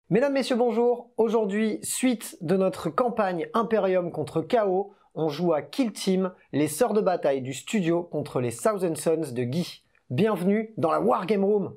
Mesdames, Messieurs, bonjour. Aujourd'hui, suite de notre campagne Imperium contre Chaos, on joue à Kill Team, les sœurs de bataille du studio contre les Thousand Sons de Guy. Bienvenue dans la Wargame Room.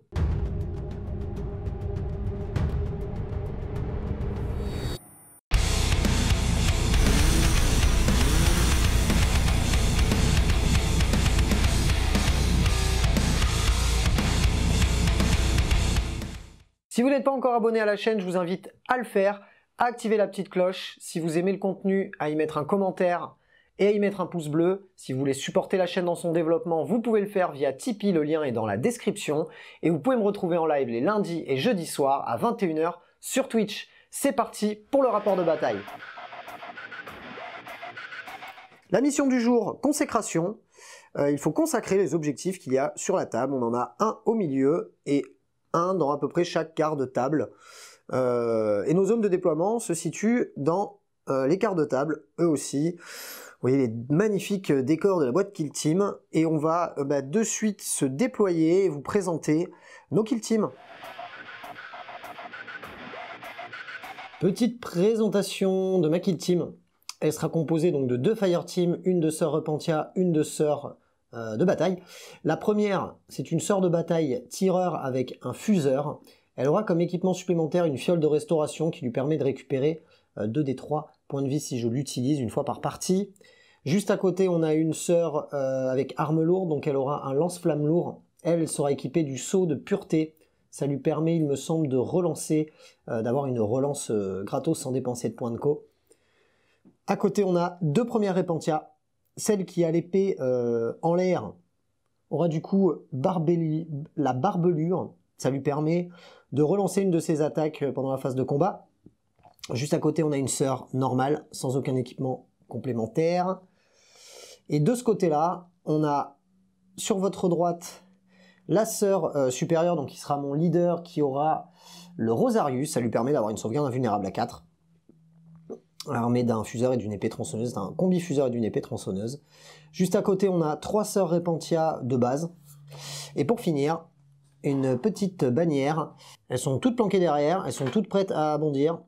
Si vous n'êtes pas encore abonné à la chaîne, je vous invite à le faire, à activer la petite cloche. Si vous aimez le contenu, à y mettre un commentaire et à y mettre un pouce bleu. Si vous voulez supporter la chaîne dans son développement, vous pouvez le faire via Tipeee, le lien est dans la description. Et vous pouvez me retrouver en live les lundis et jeudis soirs à 21 h sur Twitch. C'est parti pour le rapport de bataille. La mission du jour, consécration. Il faut consacrer les objectifs qu'il y a sur la table. On en a un au milieu et un dans à peu près chaque quart de table. Et nos zones de déploiement se situent dans les quarts de table, eux aussi. Vous voyez les magnifiques décors de la boîte Kill Team. Et on va de suite se déployer et vous présenter nos Kill Team. Petite présentation de ma Kill Team. Elle sera composée donc de 2 Fire Team, une de sœur Repentia, une de sœur de bataille. La première, c'est une sœur de bataille tireur avec un fuseur. Elle aura comme équipement supplémentaire une fiole de restauration qui lui permet de récupérer 2 des 3 points de vie si je l'utilise une fois par partie. Juste à côté, on a une sœur avec arme lourde, donc elle aura un lance-flamme lourd. Elle sera équipée du sceau de pureté. Ça lui permet, il me semble, de relancer, d'avoir une relance gratos sans dépenser de points de co. À côté, on a 2 premières Repentia. Celle qui a l'épée en l'air aura du coup la barbelure. Ça lui permet de relancer une de ses attaques pendant la phase de combat. Juste à côté, on a une sœur normale, sans aucun équipement complémentaire. Et de ce côté-là, on a sur votre droite la sœur supérieure, donc qui sera mon leader, qui aura le Rosarius. Ça lui permet d'avoir une sauvegarde invulnérable à 4. Armée d'un fuseur et d'une épée tronçonneuse, d'un combi fuseur et d'une épée tronçonneuse. Juste à côté, on a 3 sœurs Repentia de base. Et pour finir, une petite bannière. Elles sont toutes planquées derrière, elles sont toutes prêtes à bondir.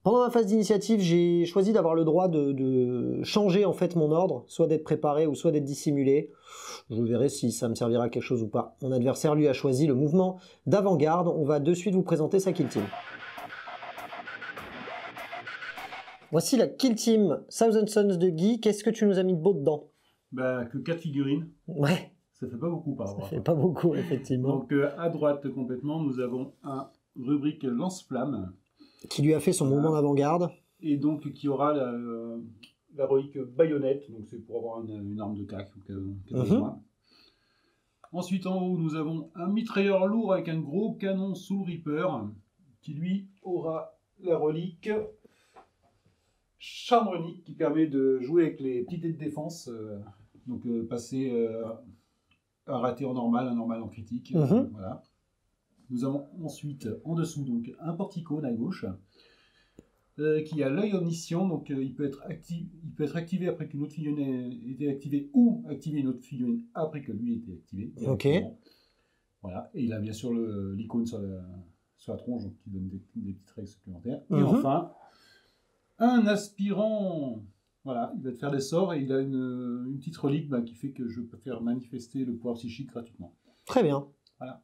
Pendant ma phase d'initiative, j'ai choisi d'avoir le droit de changer en fait mon ordre, soit d'être préparé ou soit d'être dissimulé. Je verrai si ça me servira à quelque chose ou pas. Mon adversaire, lui, a choisi le mouvement d'avant-garde. On va de suite vous présenter sa kill team. Voici la Kill Team Thousand Sons de Guy. Qu'est-ce que tu nous as mis de beau dedans? Que 4 figurines. Ouais. Ça fait pas beaucoup par rapport. Ça fait pas beaucoup, effectivement. Donc à droite complètement, nous avons un rubrique lance-flamme. Qui lui a fait son mouvement d'avant-garde. Et donc qui aura la relique baïonnette. Donc c'est pour avoir une arme de cac. Ensuite en haut, nous avons un mitrailleur lourd avec un gros canon Soul Reaper. Qui lui aura la relique Charme Runique qui permet de jouer avec les petits dés de défense, passer un raté en normal, un normal en critique. Voilà. Nous avons ensuite en dessous donc un porticone à gauche qui a l'œil omniscient, donc il peut être activé après qu'une autre figurine ait été activée ou activer une autre figurine après que lui ait été activé. Ok. Voilà. Et il a bien sûr l'icône sur la tronche donc, qui donne des petites règles supplémentaires. Et enfin, un aspirant, voilà, il va te faire des sorts et il a une petite relique qui fait que je peux faire manifester le pouvoir psychique gratuitement. Très bien. Voilà.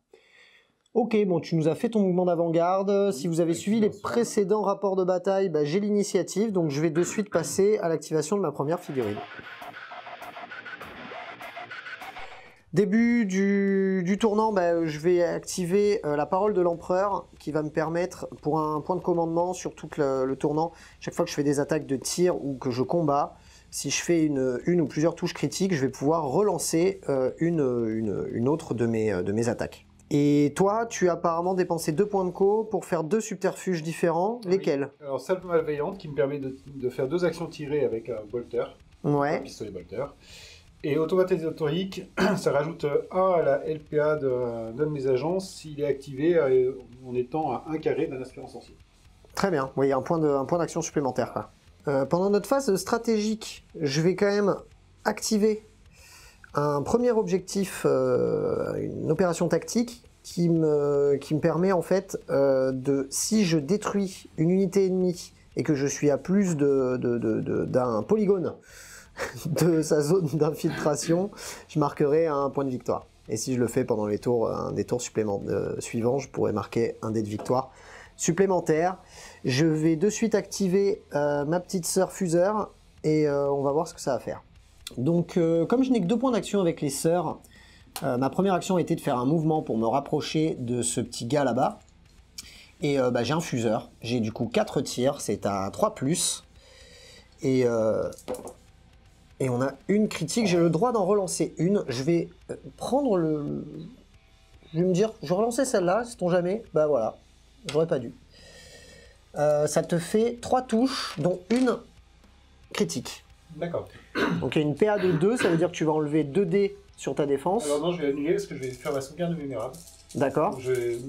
Ok, bon, tu nous as fait ton mouvement d'avant-garde. Si vous avez suivi les précédents rapports de bataille, j'ai l'initiative, donc je vais de suite passer à l'activation de ma première figurine. Début du tournant, je vais activer la parole de l'empereur qui va me permettre, pour un point de commandement sur tout le tournant, chaque fois que je fais des attaques de tir ou que je combats, si je fais une ou plusieurs touches critiques, je vais pouvoir relancer une autre de mes attaques. Et toi, tu as apparemment dépensé 2 points de co pour faire 2 subterfuges différents. Oui. Lesquels? Alors, salve malveillante qui me permet de faire 2 actions tirées avec un bolter, un pistolet bolter. Et automatisé autorique, ça rajoute 1 à la LPA d'un de mes agents s'il est activé en étant à 1 carré d'un aspirant sorcier. Très bien, oui, un point d'action supplémentaire, quoi. Pendant notre phase stratégique, je vais quand même activer un premier objectif, une opération tactique, qui me permet en fait si je détruis une unité ennemie et que je suis à plus d'un polygone de sa zone d'infiltration, je marquerai un point de victoire. Et si je le fais pendant les tours, des tours suivants, je pourrais marquer un dé de victoire supplémentaire. Je vais de suite activer ma petite sœur fuseur et on va voir ce que ça va faire. Donc comme je n'ai que 2 points d'action avec les sœurs, ma première action a été de faire un mouvement pour me rapprocher de ce petit gars là-bas. Et j'ai un fuseur, j'ai du coup 4 tirs, c'est à 3+. Et on a une critique, j'ai le droit d'en relancer une. Je vais prendre le... Je vais me dire, je vais relancer celle-là, sait-on jamais. Bah voilà, j'aurais pas dû. Ça te fait 3 touches, dont une critique. D'accord. Donc il y a une PA de 2, ça veut dire que tu vas enlever 2 dés sur ta défense. Alors non, je vais annuler parce que je vais faire ma sauvegarde vulnérable. D'accord.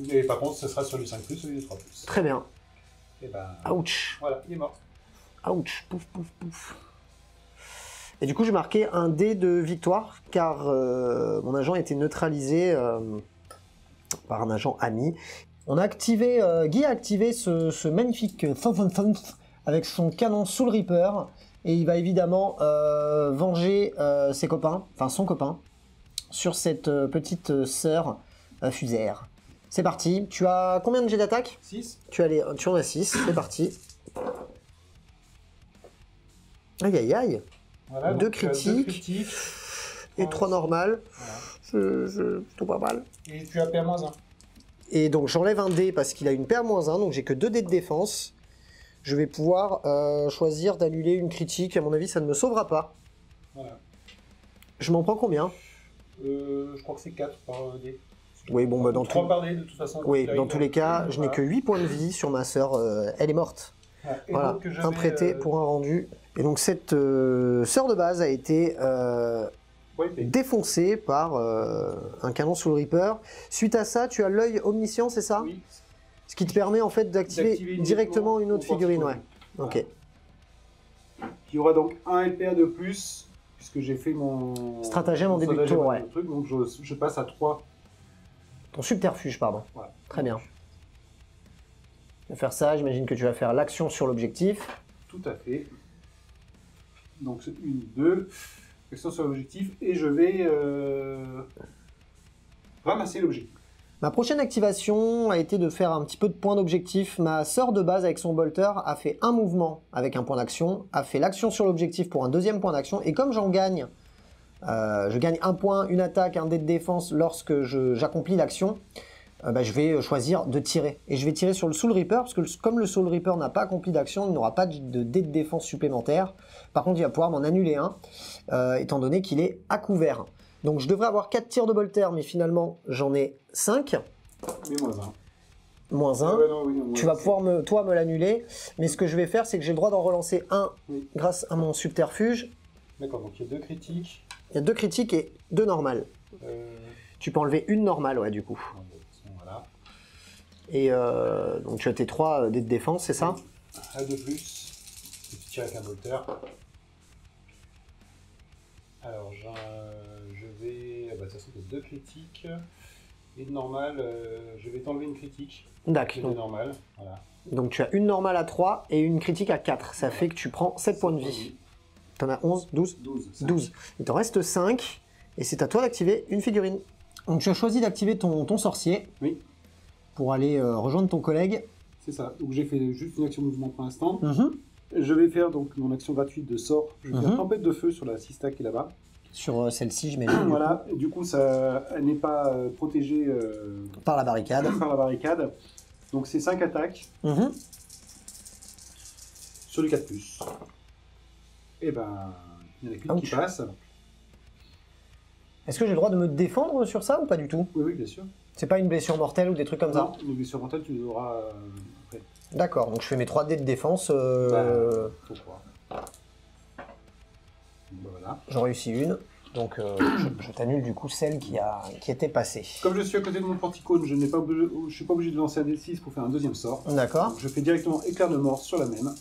Et par contre, ce sera sur le 5+, celui du 3+. Très bien. Et ben... Ouch. Voilà, il est mort. Ouch, pouf, pouf, pouf. Et du coup, j'ai marqué un dé de victoire, car mon agent a été neutralisé par un agent ami. On a activé, Guy a activé ce magnifique Thump avec son canon Soul Reaper, et il va évidemment venger ses copains, enfin son copain, sur cette petite sœur fusère. C'est parti. Tu as combien de jets d'attaque? 6. Tu en as 6, c'est parti. Aïe aïe aïe. Voilà, 2 critiques et 3 normales. Voilà. C'est plutôt pas mal. Et tu as PA-1. Et donc j'enlève un dé parce qu'il a une PA-1, donc j'ai que 2 dés de défense. Je vais pouvoir choisir d'annuler une critique. À mon avis, ça ne me sauvera pas. Voilà. Je m'en prends combien? Je crois que c'est 4 par dé. Oui, bon, bah, dans 3 par dé, de toute façon. Oui, dans tous les cas, je n'ai que 8 points de vie sur ma sœur. Elle est morte. Voilà, un prêté pour un rendu. Et donc cette sœur de base a été défoncée par un canon Soul Reaper. Suite à ça, tu as l'œil omniscient, c'est ça? Oui. Ce qui te permet en fait d'activer directement une autre figurine, ouais. Voilà. Ok. Il y aura donc un LPA de plus, puisque j'ai fait mon stratagème en début de tour, ouais. Truc, donc je passe à 3. Ton subterfuge, pardon. Voilà. Très bien. Je vais faire ça, j'imagine que tu vas faire l'action sur l'objectif. Tout à fait. Donc c'est 1, 2, action sur l'objectif, et je vais ramasser l'objectif. Ma prochaine activation a été de faire un petit peu de point d'objectif. Ma sœur de base avec son bolter a fait un mouvement avec un point d'action, a fait l'action sur l'objectif pour un 2e point d'action, et comme j'en gagne, je gagne 1 point, une attaque, un dé de défense lorsque j'accomplis l'action, je vais choisir de tirer. Et je vais tirer sur le Soul Reaper, parce que comme le Soul Reaper n'a pas accompli d'action, il n'aura pas de dé de défense supplémentaire. Par contre, il va pouvoir m'en annuler un, étant donné qu'il est à couvert. Donc je devrais avoir 4 tirs de bolter, mais finalement j'en ai 5. Mais moins 1. Moins 1. Ah ouais, non, oui, tu vas pouvoir me l'annuler, mais ce que je vais faire, c'est que j'ai le droit d'en relancer un grâce à mon subterfuge. D'accord, donc il y a 2 critiques. Il y a 2 critiques et 2 normales. Tu peux enlever une normale, ouais, du coup. Voilà. Et donc tu as tes 3 dés de défense, c'est ça? Un de plus. Tu tires avec un bolter. Alors, je vais... de toute façon, c'est 2 critiques. Et de normal, je vais t'enlever une critique. D'accord. Normal, voilà. Donc tu as une normale à 3 et une critique à 4. Ça fait que tu prends 7 points de vie. T'en as 11, 12 12. Il t'en reste 5. Et c'est à toi d'activer une figurine. Donc tu as choisi d'activer ton sorcier. Oui. Pour aller rejoindre ton collègue. C'est ça. Donc j'ai fait juste une action mouvement pour l'instant. Je vais faire donc mon action gratuite de sort. Je vais faire tempête de feu sur la Sista qui est là-bas. Sur celle-ci, je m'imagine. Voilà. Du coup, elle n'est pas protégée par la barricade. Donc c'est 5 attaques. Sur du 4+. Et ben, il y en a qu'une qui passe. Est-ce que j'ai le droit de me défendre sur ça ou pas du tout? Oui, bien sûr. C'est pas une blessure mortelle ou des trucs comme ça? Non, une blessure mortelle, tu l'auras après. D'accord, donc je fais mes 3 dés de défense. Faut croire. Voilà. J'en réussis une, donc je t'annule du coup celle qui était passée. Comme je suis à côté de mon porticône, je suis pas obligé de lancer un D6 pour faire un 2e sort. D'accord. Je fais directement éclair de mort sur la même.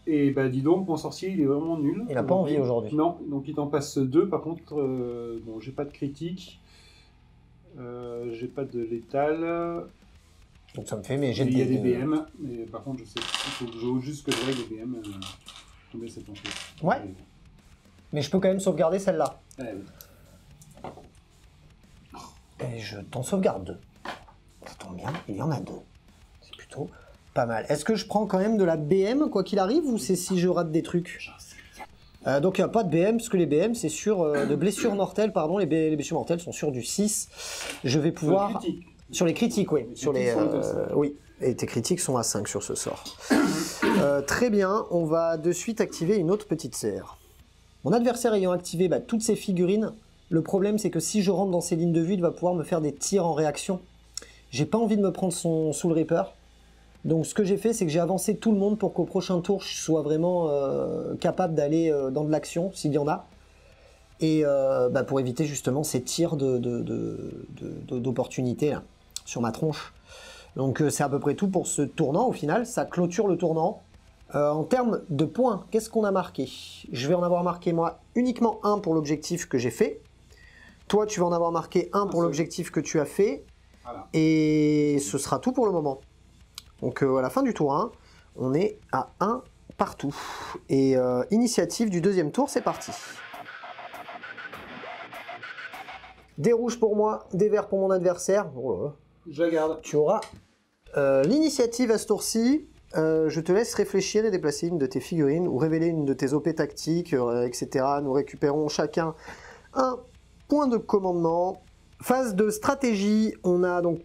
Et bah dis donc, mon sorcier il est vraiment nul. Il n'a pas envie aujourd'hui. Non, donc il t'en passe 2. Par contre, bon, j'ai pas de critique. J'ai pas de létal. Donc ça me fait mes jets Il y a des de... BM, mais par contre, je sais, il faut que je juste que je règle les BM. Combien ça t'en fait? Ouais. Mais je peux quand même sauvegarder celle-là. Oui. Et je t'en sauvegarde 2. Ça tombe bien, il y en a 2. C'est plutôt pas mal. Est-ce que je prends quand même de la BM, quoi qu'il arrive, ou c'est si je rate des trucs? Donc il n'y a pas de BM, parce que les BM, c'est sur de blessures mortelles, pardon, les blessures mortelles sont sur du 6. Je vais pouvoir... Sur les critiques, oui. Sur les, oui, et tes critiques sont à 5 sur ce sort. Très bien, on va de suite activer une autre petite serre. Mon adversaire ayant activé toutes ses figurines, le problème c'est que si je rentre dans ses lignes de vue, il va pouvoir me faire des tirs en réaction. J'ai pas envie de me prendre son Soul Reaper. Donc ce que j'ai fait, c'est que j'ai avancé tout le monde pour qu'au prochain tour, je sois vraiment capable d'aller dans de l'action, s'il y en a. Et pour éviter justement ces tirs d'opportunité sur ma tronche. Donc c'est à peu près tout pour ce tournant au final. Ça clôture le tournant. En termes de points, qu'est-ce qu'on a marqué? Je vais en avoir marqué moi uniquement 1 pour l'objectif que j'ai fait. Toi, tu vas en avoir marqué 1 pour l'objectif que tu as fait. Voilà. Et ce sera tout pour le moment. Donc à la fin du tour 1, on est à 1 partout. Et initiative du deuxième tour, c'est parti. Des rouges pour moi, des verts pour mon adversaire. Oh, je la garde. Tu auras l'initiative à ce tour-ci. Je te laisse réfléchir et déplacer une de tes figurines ou révéler une de tes OP tactiques, etc. Nous récupérons chacun un point de commandement. Phase de stratégie, on a donc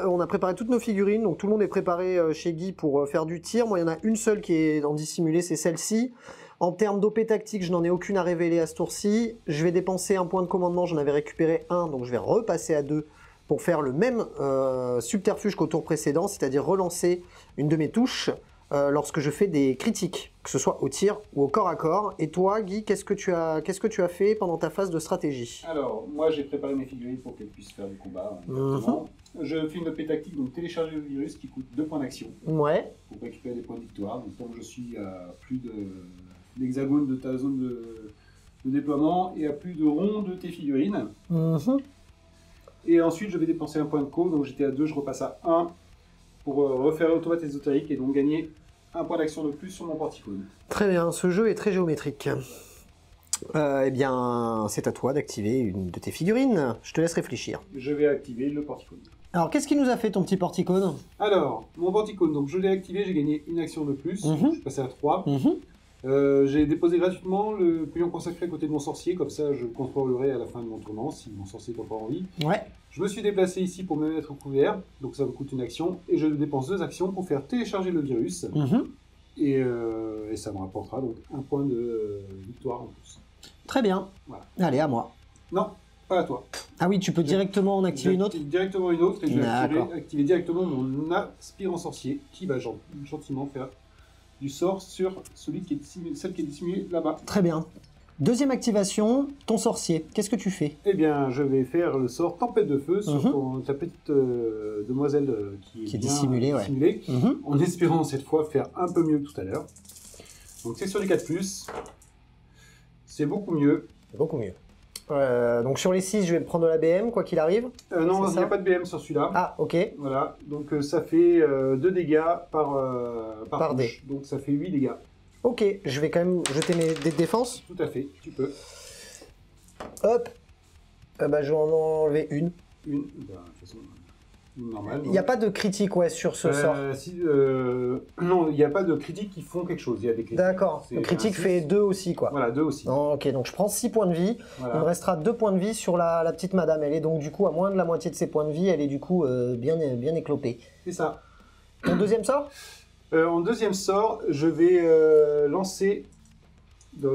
on a préparé toutes nos figurines, donc tout le monde est préparé chez Guy pour faire du tir. Moi, il y en a une seule qui est en dissimulé, c'est celle-ci. En termes d'OP tactique, je n'en ai aucune à révéler à ce tour-ci. Je vais dépenser un point de commandement, j'en avais récupéré un, donc je vais repasser à 2 pour faire le même subterfuge qu'au tour précédent, c'est-à-dire relancer une de mes touches lorsque je fais des critiques, que ce soit au tir ou au corps à corps. Et toi, Guy, qu'est-ce que tu as fait pendant ta phase de stratégie? Alors, moi j'ai préparé mes figurines pour qu'elles puissent faire du combat. Je fais une OP tactique, donc télécharger le virus qui coûte 2 points d'action. Ouais. Pour récupérer des points de victoire. Donc tant que je suis à plus de l'hexagone de ta zone de déploiement et à plus de ronds de tes figurines. Et ensuite, je vais dépenser un point de co, donc j'étais à 2, je repasse à 1 pour refaire l'automate ésotérique et donc gagner un point d'action de plus sur mon porticone. Très bien, ce jeu est très géométrique. Eh bien, c'est à toi d'activer une de tes figurines. Je te laisse réfléchir. Je vais activer le porticone. Alors, qu'est-ce qui nous a fait ton petit porticone? Alors, mon porticone, donc je l'ai activé, j'ai gagné une action de plus, je suis passé à 3. J'ai déposé gratuitement le pion consacré à côté de mon sorcier, comme ça je le contrôlerai à la fin de mon tournant, si mon sorcier n'a pas envie. Ouais. Je me suis déplacé ici pour me mettre au couvert, donc ça me coûte une action, et je dépense 2 actions pour faire télécharger le virus, et ça me rapportera donc un point de victoire en plus. Très bien. Voilà. Allez, à moi. Non, pas à toi. Ah oui, tu peux directement en activer une autre? Directement une autre, et je vais activer directement mon aspirant sorcier, qui va gentiment faire du sort sur celle qui est dissimulée là-bas. Très bien. Deuxième activation, ton sorcier. Qu'est-ce que tu fais? Eh bien, je vais faire le sort Tempête de Feu sur ta petite demoiselle qui est bien dissimulée, en espérant cette fois faire un peu mieux que tout à l'heure. Donc c'est sur les 4+, c'est beaucoup mieux. Beaucoup mieux. Donc sur les 6, je vais prendre de la BM, quoi qu'il arrive. Non, il n'y a pas de BM sur celui-là. Ah, ok. Voilà, donc ça fait 2 dégâts par dé. Donc ça fait 8 dégâts. Ok, je vais quand même jeter mes dés de défense. Tout à fait, tu peux. Hop. Je vais en enlever une. Une, de toute façon, normal. Il n'y a pas de critique sur ce sort. Non, il n'y a pas de critiques qui font quelque chose. Il y a des critiques. D'accord. Le critique fait 2 aussi, quoi. Voilà, 2 aussi. Non, ok, donc je prends 6 points de vie. Voilà. Il me restera 2 points de vie sur la petite madame. Elle est donc du coup à moins de la moitié de ses points de vie. Elle est du coup bien éclopée. C'est ça. Ton deuxième sort? En deuxième sort, je vais lancer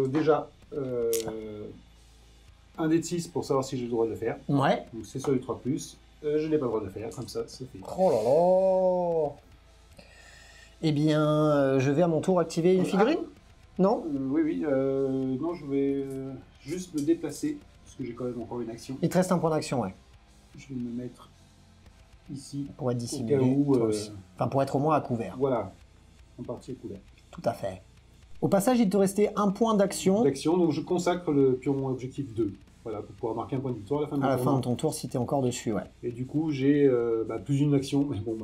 déjà un dé de 6 pour savoir si j'ai le droit de le faire. Ouais. Donc c'est sur du 3+. Je n'ai pas le droit de le faire, comme ça, c'est fait. Oh là là. Eh bien, je vais à mon tour activer une figurine. Non oui. Non, je vais juste me déplacer, parce que j'ai quand même encore une action. Il te reste un point d'action, ouais. Je vais me mettre ici. Pour être dissimulé, toi aussi. Enfin, pour être au moins à couvert. Voilà, en partie à couvert. Tout à fait. Au passage, il te restait un point d'action. Donc je consacre le pion objectif 2. Voilà, pour pouvoir marquer un point de victoire à la fin de À la fin de ton tour, si tu es encore dessus, ouais. Et du coup, j'ai plus une action, mais bon,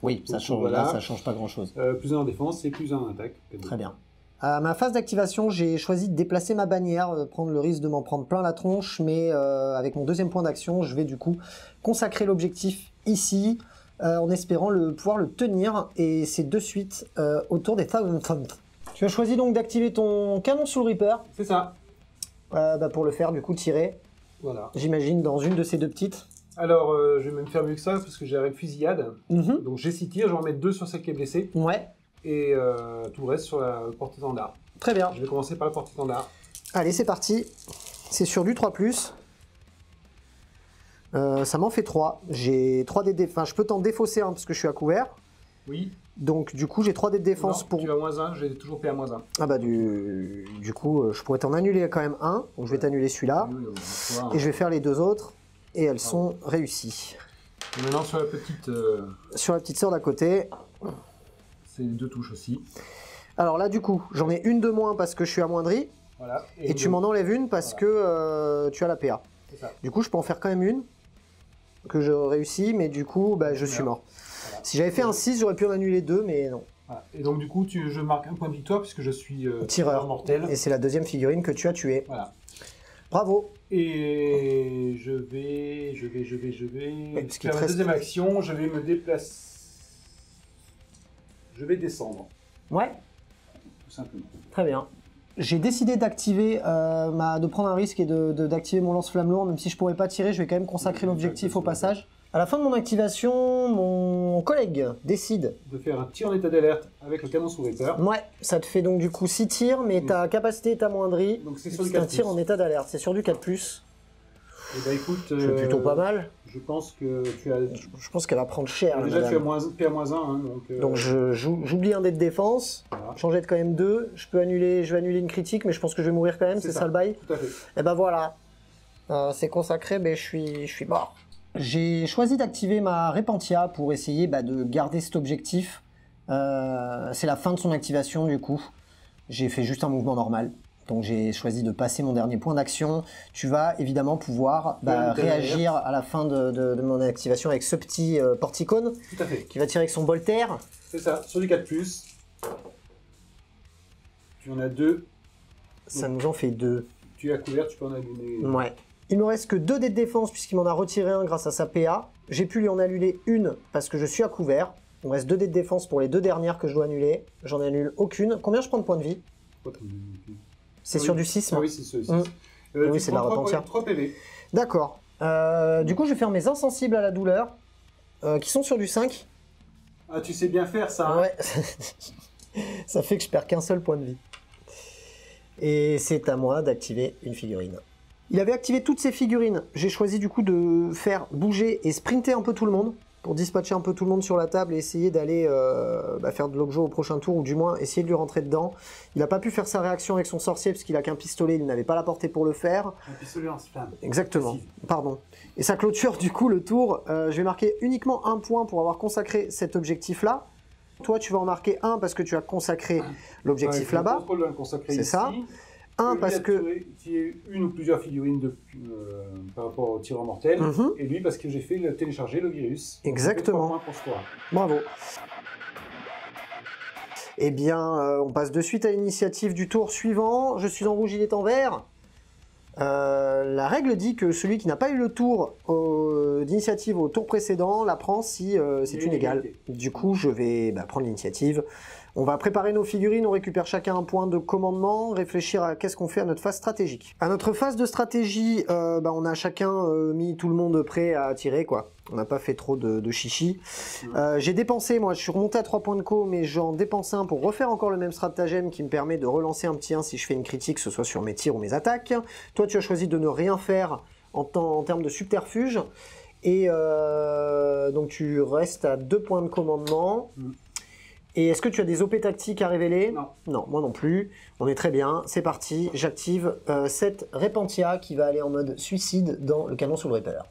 oui, ça change, voilà. Là, ça change pas grand-chose. Plus un en défense et plus un en attaque. Très bien. À ma phase d'activation, j'ai choisi de déplacer ma bannière, prendre le risque de m'en prendre plein la tronche, mais avec mon deuxième point d'action, je vais du coup consacrer l'objectif ici, en espérant pouvoir le tenir, et c'est de suite autour des Thousand Thunder. Tu as choisi donc d'activer ton canon Soul Reaper. C'est ça. Pour le faire, du coup, tirer, voilà. J'imagine, dans une de ces deux petites. Alors, je vais même faire mieux que ça, parce que j'ai avec fusillade. Donc j'ai 6 tirs, je vais en mettre 2 sur celle qui est blessée. Ouais. Et tout le reste sur la porte-étendard. Très bien. Je vais commencer par la porte-étendard. Allez, c'est parti. C'est sur du 3+. Ça m'en fait 3. J'ai 3 dés de défense. Enfin, je peux t'en défausser un parce que je suis à couvert. Oui. Donc, du coup, j'ai 3 dés de défense non, pour... tu as -1, j'ai toujours PA -1. Ah bah, du coup, je pourrais t'en annuler quand même un. Donc, je vais t'annuler celui-là. Oui, et je vais faire les 2 autres. Et elles sont réussies. Et maintenant, sur la petite... Sur la petite sœur d'à côté... C'est 2 touches aussi. Alors là, du coup, j'en ai une de moins parce que je suis amoindri. Voilà. Et tu m'en enlèves une parce que tu as la PA. C'est ça. Du coup, je peux en faire quand même une que je réussis, mais du coup, bah, je suis mort. Voilà. Si j'avais fait un 6, j'aurais pu en annuler 2, mais non. Voilà. Et donc, du coup, je marque un point de victoire puisque je suis tireur mortel. Et c'est la deuxième figurine que tu as tuée. Voilà. Bravo. Et je vais faire la deuxième action, je vais me déplacer. Je vais descendre. Ouais. Tout simplement. Très bien. J'ai décidé d'activer, de prendre un risque et d'activer mon lance-flamme lourd, même si je pourrais pas tirer, je vais quand même consacrer l'objectif au passage. À la fin de mon activation, mon collègue décide de faire un tir en état d'alerte avec le canon Soul Reaper. Ouais, ça te fait donc du coup 6 tirs, mais ta capacité est amoindrie. Donc c'est sur du 4+. C'est un tir en état d'alerte, c'est sur du 4+. Et bah écoute, c'est plutôt pas mal. Je pense que tu as... Je pense qu'elle va prendre cher. Déjà madame. tu as PA-1, hein, donc j'oublie un dé de défense, voilà. J'en jette quand même 2, je vais annuler une critique, mais je pense que je vais mourir quand même, c'est ça le bail. Tout à fait. Et ben voilà, c'est consacré, mais je suis mort. J'ai choisi d'activer ma Repentia pour essayer de garder cet objectif. C'est la fin de son activation du coup. J'ai fait juste un mouvement normal. Donc j'ai choisi de passer mon dernier point d'action. Tu vas évidemment pouvoir réagir à la fin de mon activation avec ce petit porticone. Tout à fait. Qui va tirer avec son bolter. C'est ça, sur du 4+. Tu en as 2. Ça nous en fait 2. Tu es à couvert, tu peux en allumer. Ouais. Il me reste que 2 dés de défense puisqu'il m'en a retiré un grâce à sa PA. J'ai pu lui en annuler une parce que je suis à couvert. Il me reste 2 dés de défense pour les 2 dernières que je dois annuler. J'en annule aucune. Combien je prends de points de vie? C'est sur du 6. Ah oui, c'est sur du 6. Oui, c'est de la repentir. 3 PV. D'accord. Du coup, je vais faire mes insensibles à la douleur, qui sont sur du 5. Ah, tu sais bien faire ça. Hein. Ouais. Ça fait que je perds qu'un seul point de vie. Et c'est à moi d'activer une figurine. Il avait activé toutes ses figurines. J'ai choisi du coup de faire bouger et sprinter un peu tout le monde, pour dispatcher un peu tout le monde sur la table et essayer d'aller faire de l'objet au prochain tour, ou du moins essayer de lui rentrer dedans. Il n'a pas pu faire sa réaction avec son sorcier parce qu'il n'a qu'un pistolet, il n'avait pas la portée pour le faire. Un pistolet en flamme. Exactement, pardon. Et ça clôture du coup le tour. Je vais marquer uniquement un point pour avoir consacré cet objectif-là. Toi, tu vas en marquer un parce que tu as consacré l'objectif là-bas. C'est ça. Un parce que... Tu as une ou plusieurs figurines par rapport au tireur mortel. Et lui parce que j'ai fait télécharger le virus. Exactement. Bravo. Eh bien, on passe de suite à l'initiative du tour suivant. Je suis en rouge, il est en vert. La règle dit que celui qui n'a pas eu le tour d'initiative au tour précédent la prend si c'est une égale. Du coup, je vais prendre l'initiative. On va préparer nos figurines, on récupère chacun un point de commandement, réfléchir à qu'est-ce qu'on fait à notre phase stratégique. À notre phase de stratégie, on a chacun mis tout le monde prêt à tirer, quoi. On n'a pas fait trop de chichi. J'ai dépensé, moi je suis remonté à 3 points de co, mais j'en dépense un pour refaire encore le même stratagème qui me permet de relancer un petit 1 si je fais une critique, que ce soit sur mes tirs ou mes attaques. Toi tu as choisi de ne rien faire en termes de subterfuge. Et donc tu restes à 2 points de commandement. Et est-ce que tu as des OP tactiques à révéler? Non. Non, moi non plus. On est très bien, c'est parti. J'active cette Repentia qui va aller en mode suicide dans le canon Soul Reaper.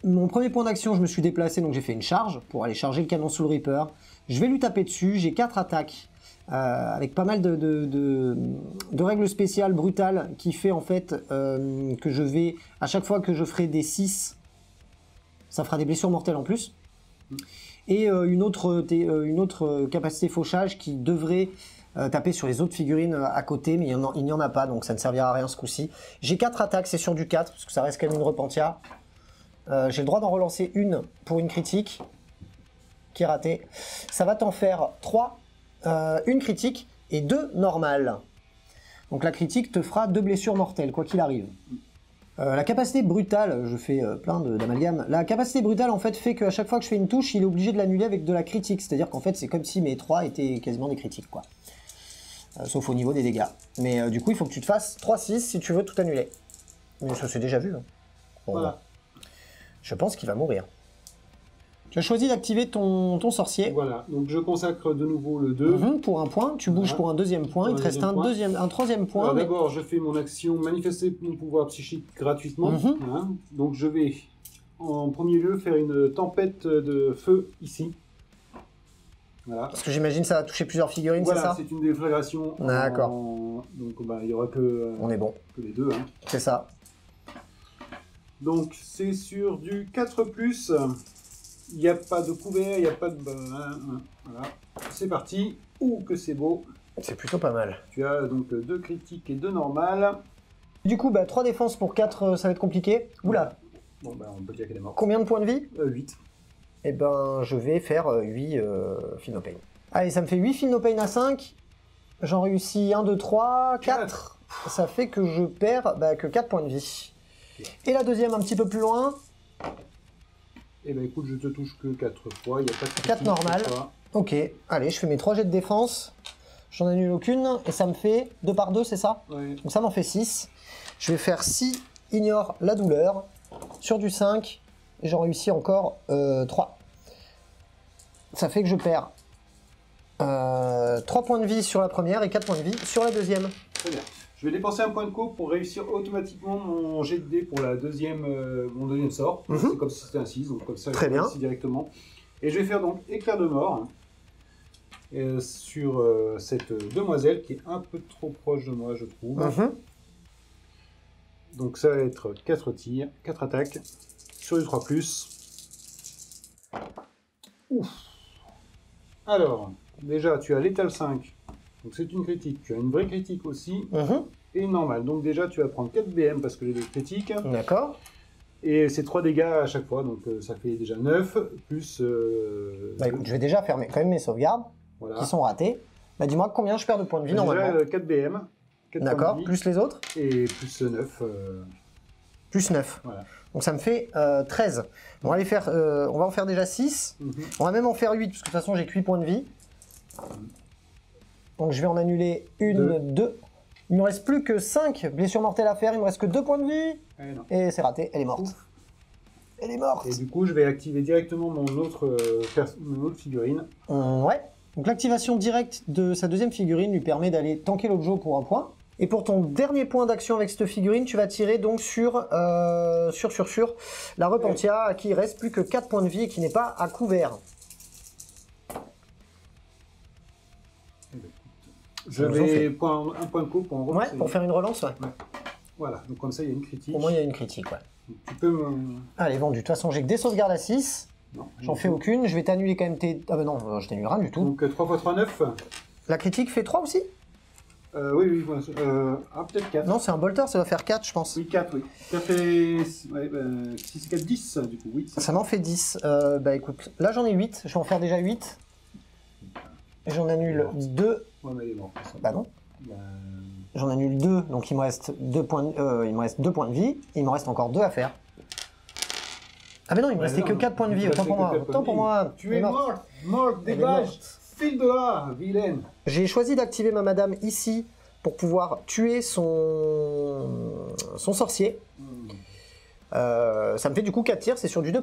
Mon premier point d'action, je me suis déplacé, donc j'ai fait une charge pour aller charger le canon Soul Reaper. Je vais lui taper dessus, j'ai 4 attaques. avec pas mal de règles spéciales brutales qui fait en fait que je vais, à chaque fois que je ferai des 6, ça fera des blessures mortelles en plus. Et une autre capacité fauchage qui devrait taper sur les autres figurines à côté, mais il n'y en a pas, donc ça ne servira à rien ce coup-ci. J'ai 4 attaques, c'est sur du 4, parce que ça reste quand même une repentia. J'ai le droit d'en relancer une pour une critique, qui est ratée. Ça va t'en faire 3. Une critique et 2 normales. Donc la critique te fera 2 blessures mortelles, quoi qu'il arrive. La capacité brutale, je fais plein d'amalgames. La capacité brutale, en fait, fait qu'à chaque fois que je fais une touche, il est obligé de l'annuler avec de la critique. C'est-à-dire qu'en fait, c'est comme si mes 3 étaient quasiment des critiques, quoi. Sauf au niveau des dégâts. Mais du coup, il faut que tu te fasses 3-6 si tu veux tout annuler. Mais ça s'est déjà vu. Hein. Bon, voilà. Je pense qu'il va mourir. Tu as choisi d'activer ton sorcier. Voilà, donc je consacre de nouveau le 2. Pour un point, tu bouges pour un deuxième point, il te reste un troisième point. Alors d'abord, je fais mon action manifester mon pouvoir psychique gratuitement. Hein. Donc je vais en premier lieu faire une tempête de feu ici. Voilà. Parce que j'imagine ça va toucher plusieurs figurines, voilà, c'est ça? C'est une déflagration. D'accord. Donc il n'y aura que, on est bon. Que les deux. Hein. C'est ça. Donc c'est sur du 4+. Il n'y a pas de couvert, il n'y a pas de... Voilà. C'est parti. Ouh, que c'est beau. C'est plutôt pas mal. Tu as donc 2 critiques et 2 normales. Du coup, 3 défenses pour 4, ça va être compliqué. Oula. Bon, on peut dire qu'elle est morte. Combien de points de vie? 8. Eh ben, je vais faire 8 Feel No Pain. Allez, ça me fait 8 Feel No Pain à 5. J'en réussis 1, 2, 3, 4. Ça fait que je perds que 4 points de vie. Et la deuxième, un petit peu plus loin. Eh ben écoute, je te touche que 4 fois, il n'y a pas de 4 normales. Ok, allez, je fais mes 3 jets de défense. J'en annule aucune, et ça me fait 2 par 2, c'est ça? Ouais. Donc ça m'en fait 6. Je vais faire 6, ignore la douleur, sur du 5, et j'en réussis encore 3. Ça fait que je perds 3 points de vie sur la première et 4 points de vie sur la deuxième. Très bien. Je vais dépenser un point de co pour réussir automatiquement mon jet de dés pour la mon deuxième sort. C'est comme si c'était un 6, donc comme ça très je bien. Réussis directement. Et je vais faire donc éclair de mort sur cette demoiselle qui est un peu trop proche de moi, je trouve. Donc ça va être 4 tirs, 4 attaques sur du 3+. Ouf. Alors, déjà tu as l'étal 5. Donc c'est une critique, tu as une vraie critique aussi, et une normale. Donc déjà tu vas prendre 4 BM parce que j'ai des critiques. D'accord. Et c'est 3 dégâts à chaque fois, donc ça fait déjà 9, plus... écoute, je vais déjà faire quand même mes sauvegardes, qui sont ratées. Dis-moi combien je perds de points de vie normalement. Déjà 4 BM. D'accord, plus les autres. Et plus 9. Plus 9. Voilà. Donc ça me fait 13. On va en faire déjà 6. On va même en faire 8, parce que de toute façon j'ai que 8 points de vie. Donc je vais en annuler une, 2. Il me reste plus que 5 blessures mortelles à faire, il me reste que 2 points de vie. Et c'est raté, elle est morte. Ouf. Elle est morte. Et du coup, je vais activer directement mon autre figurine. Ouais. Donc l'activation directe de sa deuxième figurine lui permet d'aller tanker l'autre pour un point. Et pour ton dernier point d'action avec cette figurine, tu vas tirer donc sur la repentia à qui il reste plus que 4 points de vie et qui n'est pas à couvert. Je vais un point de coup pour en relancer. Ouais, pour faire une relance, ouais. Voilà, donc comme ça il y a une critique. Au moins il y a une critique, ouais. Tu peux me... Allez, vendu. De toute façon, j'ai que des sauvegardes à 6. J'en fais aucune. Je vais t'annuler quand même tes... Ah ben non, je t'annule rien du tout. Donc 3 x 3, 9. La critique fait 3 aussi? Oui. Peut-être 4. Non, c'est un bolter, ça va faire 4, je pense. Oui, 4, oui. Ça fait... 6 et 4, 10, du coup, oui. Ça m'en fait 10. Écoute, là j'en ai 8. Je vais en faire déjà 8. Et j'en annule 2. Ouais, mais elle est morte. Bah non. J'en annule 2, donc il me reste 2 points de vie. Il me reste encore 2 à faire. Ah mais non, il me restait que 4 points de vie, autant pour moi. Tu es morte, dégage, file de là, vilaine. J'ai choisi d'activer ma madame ici pour pouvoir tuer son sorcier. Ça me fait du coup 4 tirs, c'est sur du 2+.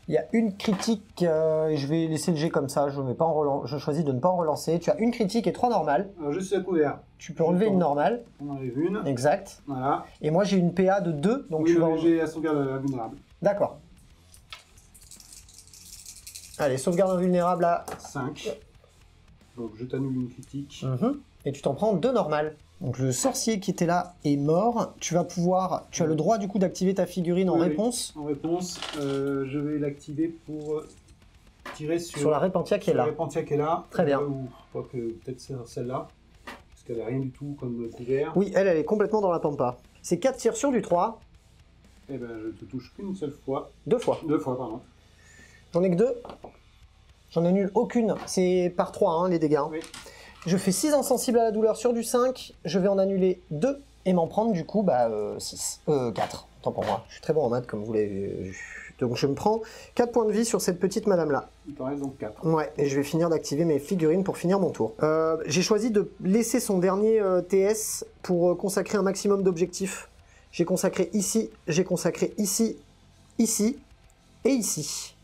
Il y a une critique, et je vais laisser le jet comme ça, je choisis de ne pas en relancer. Tu as une critique et 3 normales. Alors je suis à couvert. Tu peux relever une normale. On enlève une. Exact. Voilà. Et moi j'ai une PA de 2, donc oui, j'ai la sauvegarde vulnérable. D'accord. Allez, sauvegarde invulnérable à 5. Donc je t'annule une critique. Et tu t'en prends 2 normales. Donc le sorcier qui était là est mort. Tu vas pouvoir, tu as le droit du coup d'activer ta figurine en réponse. En réponse, je vais l'activer pour tirer sur la Repentia qui est là. La Repentia qui est là. Très bien. Ou peut-être celle-là, parce qu'elle n'a rien du tout comme couvert. Oui, elle est complètement dans la pampa. C'est 4 tirs sur du 3. Eh ben je te touche qu'une seule fois. 2 fois. 2 fois, pardon. J'en ai que 2. J'en annule aucune. C'est par 3 hein, les dégâts. Oui. Je fais 6 insensibles à la douleur sur du 5. Je vais en annuler 2 et m'en prendre du coup 6. 4. Tant pour moi. Je suis très bon en maths comme vous l'avez vu. Donc je me prends 4 points de vie sur cette petite madame-là. Il t'en reste donc 4. Ouais, et je vais finir d'activer mes figurines pour finir mon tour. J'ai choisi de laisser son dernier TS pour consacrer un maximum d'objectifs. J'ai consacré ici, j'ai consacré ici, ici et ici.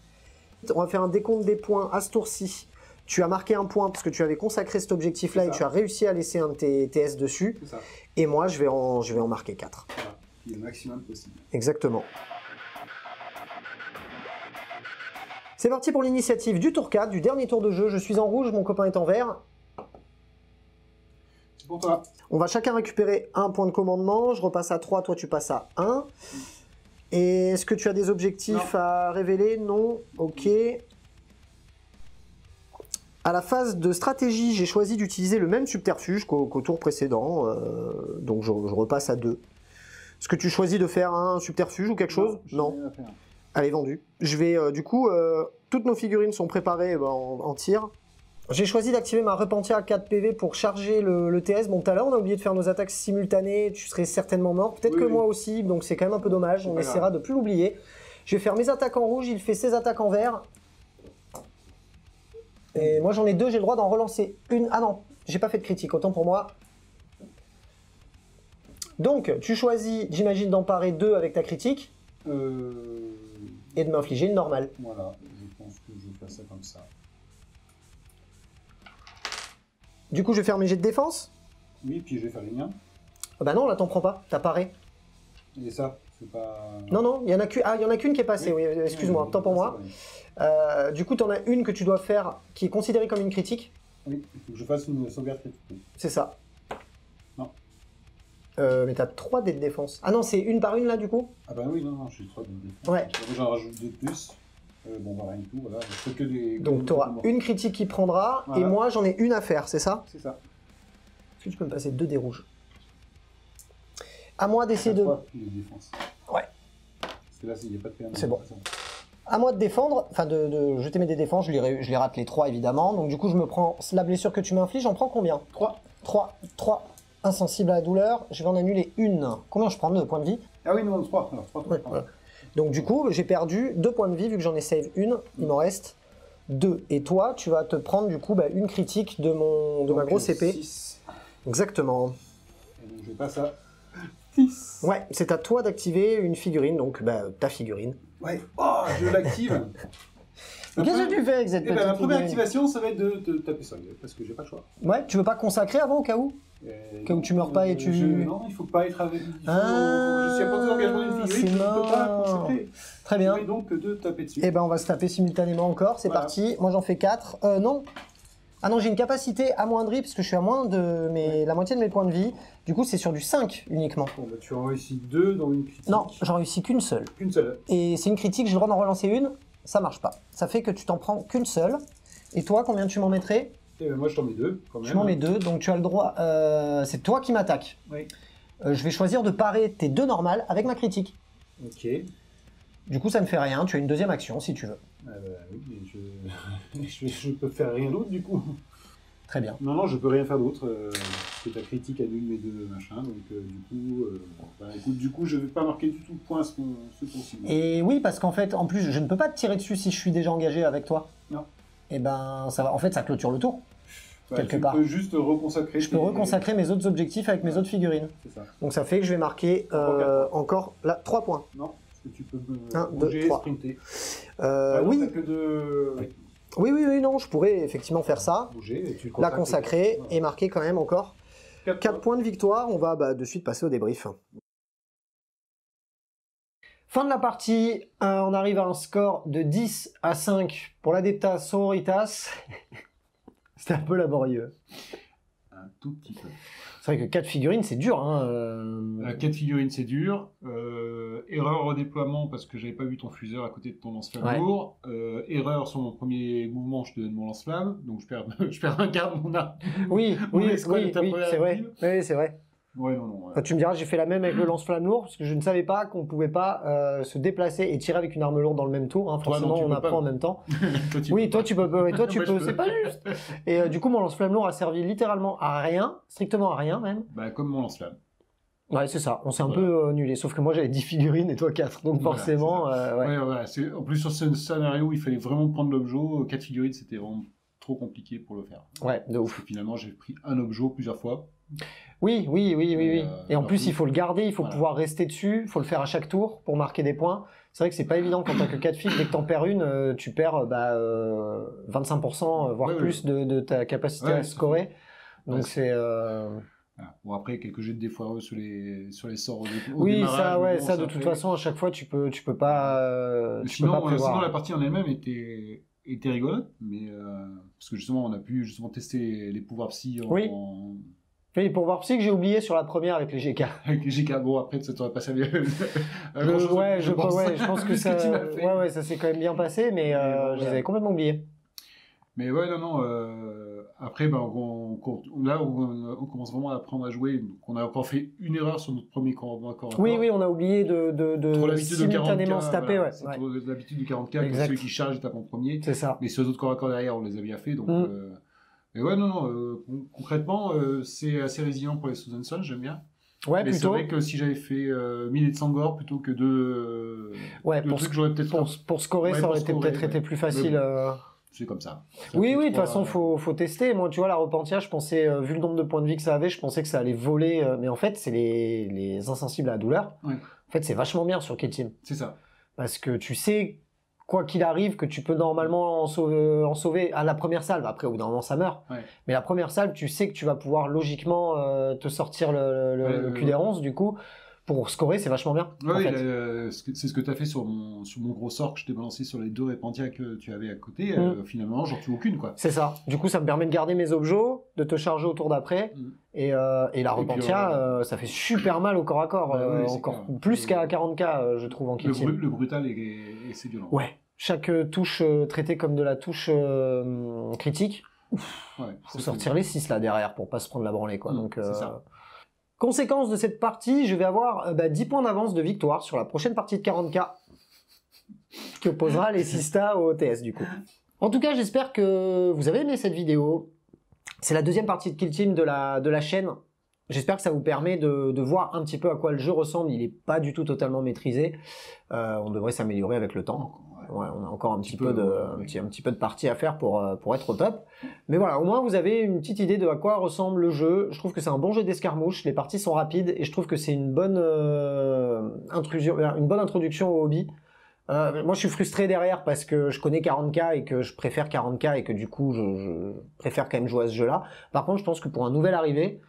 On va faire un décompte des points à ce tour-ci. Tu as marqué un point parce que tu avais consacré cet objectif-là et tu as réussi à laisser un de tes TS dessus. C'est ça. Et moi, je vais en marquer 4. Voilà. Le maximum possible. Exactement. C'est parti pour l'initiative du tour 4, du dernier tour de jeu. Je suis en rouge, mon copain est en vert. C'est pour toi. On va chacun récupérer un point de commandement. Je repasse à 3, toi tu passes à 1. Et est-ce que tu as des objectifs à révéler? Non. Ok. À la phase de stratégie, j'ai choisi d'utiliser le même subterfuge qu'au tour précédent. Donc je repasse à 2. Est-ce que tu choisis de faire un subterfuge ou quelque chose? Non. Allez, vendu. Je vais, du coup, toutes nos figurines sont préparées en tir. J'ai choisi d'activer ma Repentia à 4 PV pour charger le TS. Bon, tout à l'heure, on a oublié de faire nos attaques simultanées. Tu serais certainement mort. Peut-être que moi aussi, donc c'est quand même un peu dommage. On essaiera de plus l'oublier. Je vais faire mes attaques en rouge. Il fait ses attaques en vert. Et moi, j'en ai 2. J'ai le droit d'en relancer une. Ah non, j'ai pas fait de critique. Autant pour moi. Donc, tu choisis, j'imagine, d'en parer 2 avec ta critique. Et de m'infliger une normale. Voilà, je pense que je vais faire ça comme ça. Du coup, je vais faire mes jets de défense. Oui, puis je vais faire les miens. Ah bah non, là, t'en prends pas. T'as paré. Et ça, c'est pas... Non, il y en a qu'une qui est passée. Oui, excuse-moi, tant pour moi. Du coup, t'en as une que tu dois faire qui est considérée comme une critique. Oui, il faut que je fasse une sauvegarde critique. C'est ça. Non. Mais t'as 3 dés de défense. Ah non, c'est une par une là, du coup? Ah bah oui, non, je suis 3 dés de défense. Ouais. J'en rajoute 2 de plus. Bon, bah rien du tout, voilà. Je fais que des... Donc tu auras une critique qui prendra, voilà. Et moi j'en ai une à faire, c'est ça? C'est ça. Est-ce que tu peux me passer 2 dés rouges? À moi d'essayer de... Puis les défenses. Ouais. Parce que là, il n'y a pas de PN. C'est bon. À moi de défendre, enfin de jeter mes dés de défense, je les rate les 3 évidemment. Donc du coup je me prends la blessure que tu m'infliges, j'en prends combien? 3. 3. Insensible à la douleur, je vais en annuler une. Combien je prends de points de vie? Ah oui, non, 3. Alors 3. Ouais, voilà. Donc du coup, j'ai perdu 2 points de vie, vu que j'en ai save une, il m'en reste 2. Et toi, tu vas te prendre du coup une critique de ma grosse épée. 6. Exactement. Et donc je passe à 6. Ouais, c'est à toi d'activer une figurine, donc ta figurine. Ouais, oh, je l'active. Qu'est-ce que tu fais avec cette petite ma première figurine? Activation, ça va être de te taper sur la gueule, parce que j'ai pas le choix. Ouais, tu veux pas consacrer avant au cas où? Cas où tu meurs pas et tu... Non, il faut pas être avec... je suis apporté l'engagement d'une figurine, je ne peux pas consacrer. Très bien. Je vais donc de taper dessus. Eh ben, on va se taper simultanément encore, c'est parti. Moi, j'en fais 4. Non. Ah non, j'ai une capacité amoindrie, parce que je suis à moins de la moitié de mes points de vie. Du coup, c'est sur du 5 uniquement. Bon, bah, tu en réussis 2 dans une critique. Non, j'en réussis qu'une seule. Qu'une seule. Et c'est une critique, j'ai le droit d'en relancer une, ça marche pas. Ça fait que tu t'en prends qu'une seule. Et toi, combien tu m'en mettrais? Moi, je t'en mets 2, quand même. Je m'en mets 2, donc tu as le droit... c'est toi qui m'attaques. Oui. Je vais choisir de parer tes 2 normales avec ma critique. Ok. Du coup, ça ne fait rien, tu as une deuxième action si tu veux. Oui, mais je peux faire rien d'autre, du coup. Très bien. Non, je peux rien faire d'autre, parce que ta critique annule mes 2 machins, donc du coup, je vais pas marquer du tout de points ce tour-ci. Et oui, parce qu'en fait, en plus, je ne peux pas te tirer dessus si je suis déjà engagé avec toi. Non. Et ben, ça va. En fait, ça clôture le tour. Quelque part. Tu peux juste reconsacrer. Je peux reconsacrer mes autres objectifs avec mes autres figurines. C'est ça. Donc ça fait que je vais marquer encore là, 3 points. Non, parce que tu peux 1, 2, 3. Sprinter. Oui. Que de... Oui, non, je pourrais effectivement faire ça. Bouger, et tu la consacrer et marquer quand même encore 4 points de victoire. On va de suite passer au débrief. Fin de la partie, on arrive à un score de 10 à 5 pour l'Adeptas Sororitas. C'était un peu laborieux. Un tout petit peu. C'est vrai que 4 figurines, c'est dur. Hein, 4 figurines, c'est dur. Erreur au déploiement parce que j'avais pas vu ton fuseur à côté de ton lance-flamme lourd. Erreur sur mon premier mouvement, je te donne mon lance-flamme. Donc je perds un quart de mon arme. Oui, c'est vrai. Oui, c'est vrai. Ouais, non. Enfin, tu me diras, j'ai fait la même avec le lance-flamme lourd parce que je ne savais pas qu'on pouvait pas se déplacer et tirer avec une arme lourde dans le même tour. Hein. Forcément, on apprend en même temps. Toi, tu peux. C'est pas juste. Et du coup, mon lance-flamme lourd a servi littéralement à rien, strictement à rien même. Bah, comme mon lance-flamme. Ouais, c'est ça. On s'est un peu nulé. Sauf que moi, j'avais 10 figurines et toi 4. Donc forcément, En plus, sur ce scénario où il fallait vraiment prendre l'objet, 4 figurines, c'était vraiment trop compliqué pour le faire. Ouais, de ouf. Parce que finalement, j'ai pris un objet plusieurs fois. Oui. Et en plus, il faut le garder, il faut pouvoir rester dessus, il faut le faire à chaque tour pour marquer des points. C'est vrai que c'est pas évident quand t'as que 4 figues, dès que t'en perds une, tu perds 25%, voire plus de ta capacité à scorer. Donc c'est... Bon, après, quelques jets de dés foireux sur les sorts au démarrage. Ça de toute façon, à chaque fois, tu peux pas prévoir. Sinon, la partie en elle-même était rigolote, mais parce que justement, on a pu tester les pouvoirs psy Oui, pour voir psy que j'ai oublié sur la première avec les GK. Avec les GK, bon après ça t'aurait pas servi. Je pense que ça, ça s'est quand même bien passé, mais je les avais complètement oubliés. Mais ouais, non. Après, là, on commence vraiment à apprendre à jouer. Donc, on a encore fait une erreur sur notre premier combat. Oui, on a oublié de simultanément se taper. L'habitude du 40K, celui qui charge et tape en premier. C'est ça. Mais sur les autres corps à corps derrière, on les a bien fait. Donc, mais ouais, concrètement, c'est assez résilient pour les Thousand Sons, j'aime bien. Ouais, mais c'est vrai que si j'avais fait 1000 et de Sangor plutôt que deux trucs, j'aurais peut-être... Pour scorer, ça aurait peut-être été plus facile. C'est comme ça. Oui, de toute façon, faut tester. Moi, tu vois, la Repentia, je pensais, vu le nombre de points de vie que ça avait, je pensais que ça allait voler. Mais en fait, c'est les insensibles à la douleur. Ouais. En fait, c'est vachement bien sur Kill Team. C'est ça. Parce que tu sais, quoi qu'il arrive, que tu peux normalement en sauver à la première salve. Après, au bout d'un moment, ça meurt. Ouais. Mais la première salve, tu sais que tu vas pouvoir logiquement te sortir le cul des ronces, du coup. Pour scorer, c'est vachement bien. Oui, c'est ce que tu as fait sur mon gros sort que je t'ai balancé sur les 2 Repentia que tu avais à côté. Finalement, j'en tue aucune, quoi. C'est ça. Du coup, ça me permet de garder mes objets, de te charger au tour d'après. Et la Repentia, ça fait super mal au corps à corps. Encore plus qu'à 40K, je trouve, en kill team. Le brutal, c'est violent. Ouais. Chaque touche traitée comme de la touche critique. Faut sortir les 6 là derrière pour pas se prendre la branlée, quoi. Donc, c'est ça. Conséquence de cette partie, je vais avoir 10 points d'avance de victoire sur la prochaine partie de 40K qui opposera les Sista au OTS du coup. En tout cas, j'espère que vous avez aimé cette vidéo. C'est la deuxième partie de Kill Team de la chaîne. J'espère que ça vous permet de voir un petit peu à quoi le jeu ressemble. Il n'est pas du tout totalement maîtrisé. On devrait s'améliorer avec le temps. Ouais, on a encore un petit peu de partie à faire pour être au top. Mais voilà, au moins vous avez une petite idée de à quoi ressemble le jeu. Je trouve que c'est un bon jeu d'escarmouche, les parties sont rapides et je trouve que c'est une bonne introduction au hobby. Moi je suis frustré derrière parce que je connais 40K et que je préfère 40K et que du coup je préfère quand même jouer à ce jeu-là. Par contre, je pense que pour un nouvel arrivé,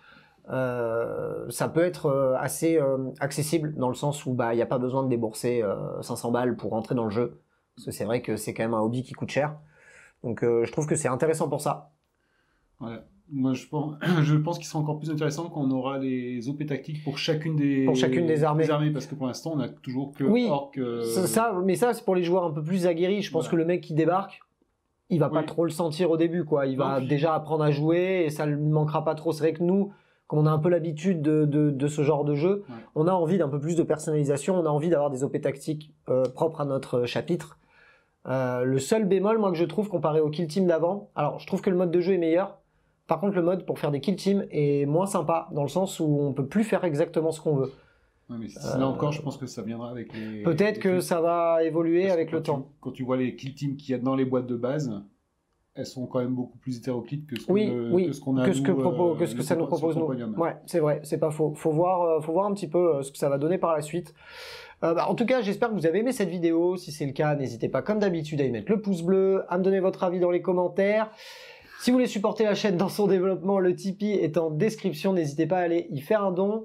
ça peut être assez accessible dans le sens où il n'y a pas besoin de débourser 500 balles pour rentrer dans le jeu. Parce que c'est vrai que c'est quand même un hobby qui coûte cher. Donc je trouve que c'est intéressant pour ça. Ouais. Moi je pense qu'il sera encore plus intéressant quand on aura les OP tactiques pour chacune des armées. Parce que pour l'instant on a toujours que Orc. Mais ça c'est pour les joueurs un peu plus aguerris. Je pense que le mec qui débarque, il va pas trop le sentir au début, quoi. Il va déjà apprendre à jouer et ça lui manquera pas trop. C'est vrai que nous, comme on a un peu l'habitude de ce genre de jeu, on a envie d'un peu plus de personnalisation, on a envie d'avoir des OP tactiques propres à notre chapitre. Le seul bémol, moi, que je trouve comparé au Kill Team d'avant, alors je trouve que le mode de jeu est meilleur. Par contre, le mode pour faire des Kill Team est moins sympa, dans le sens où on peut plus faire exactement ce qu'on veut. Ouais, mais là encore, je pense que ça viendra avec les... Peut-être que ça va évoluer avec le temps. Quand tu vois les Kill Team qu'il y a dans les boîtes de base, elles sont quand même beaucoup plus hétéroclites que ce que ça nous propose nous. Ouais, c'est vrai, c'est pas faux. Faut voir un petit peu ce que ça va donner par la suite. En tout cas, j'espère que vous avez aimé cette vidéo. Si c'est le cas, n'hésitez pas comme d'habitude à y mettre le pouce bleu, à me donner votre avis dans les commentaires. Si vous voulez supporter la chaîne dans son développement, le Tipeee est en description. N'hésitez pas à aller y faire un don.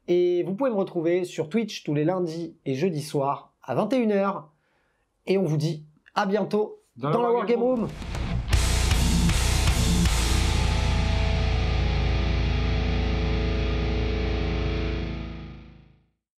Et vous pouvez me retrouver sur Twitch tous les lundis et jeudis soirs à 21 h. Et on vous dit à bientôt dans la Wargame Room.